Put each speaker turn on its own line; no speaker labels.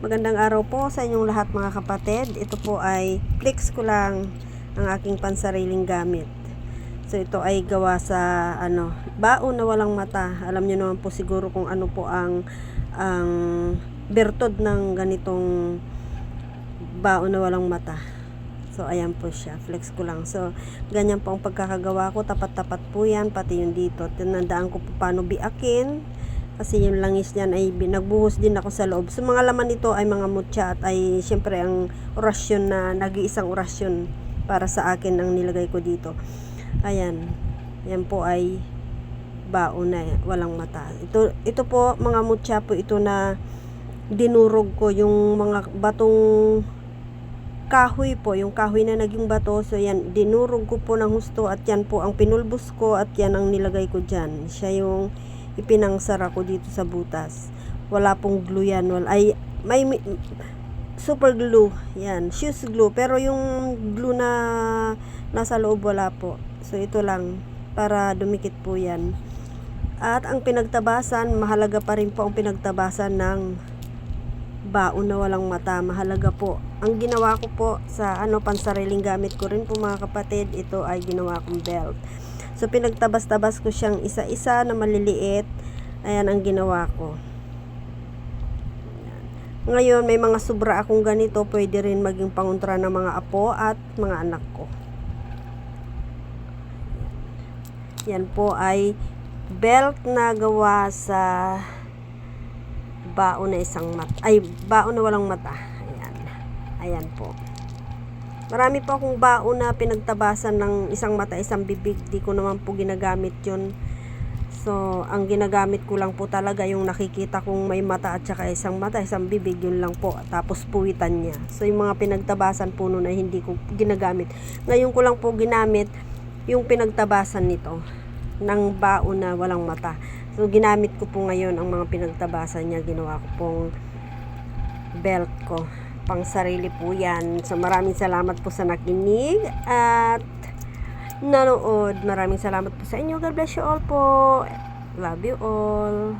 Magandang araw po sa inyong lahat mga kapatid. Ito po ay flex ko lang ang aking pansariling gamit. So ito ay gawa sa baon na walang mata. Alam niyo naman po siguro kung ano po ang bertod ng ganitong baon na walang mata. So ayan po siya, flex ko lang. So ganyan po ang pagkakagawa ko, tapat-tapat po yan, pati yung dito. Tinandaan ko po paano biakin. Kasi yung langis niyan ay nagbuhos din ako sa loob. So mga laman nito ay mga mutya at ay siyempre ang orasyon na nag-iisang orasyon para sa akin ang nilagay ko dito. Ayan. Yan po ay baon na walang mata. Ito po mga mutya po ito na dinurog ko yung mga batong kahoy po, yung kahoy na naging bato. So yan, dinurog ko po ng husto at yan po ang pinulbos ko at yan ang nilagay ko dyan. Siya yung ipinangsara ko dito sa butas. Wala pong glue yan. May super glue. Yan, shoes glue. Pero yung glue na nasa loob wala po. So ito lang para dumikit po yan. At ang pinagtabasan, mahalaga pa rin po ang pinagtabasan ng baon na walang mata. Mahalaga po. Ang ginawa ko po sa pansariling gamit ko rin po mga kapatid, ito ay ginawa kong belt. So pinagtabas-tabas ko siyang isa-isa na maliliit. Ayan ang ginawa ko. Ngayon may mga sobra akong ganito, pwede rin maging pangontra ng mga apo at mga anak ko. Yan po ay belt na gawa sa baon na baon na walang mata. Ayan. Ayan po. Marami po akong baon na pinagtabasan ng isang mata, isang bibig. Di ko naman po ginagamit yun. So, ang ginagamit ko lang po talaga yung nakikita kong may mata at saka isang mata, isang bibig. Yun lang po. Tapos puwitan niya. So, yung mga pinagtabasan po nun ay hindi ko ginagamit. Ngayon ko lang po ginamit yung pinagtabasan nito ng baon na walang mata. So, ginamit ko po ngayon ang mga pinagtabasan niya. Ginawa ko pong belt ko. Pang sarili po yan. So maraming salamat po sa nakinig at nanood. Maraming salamat po sa inyo. God bless you all po. Love you all.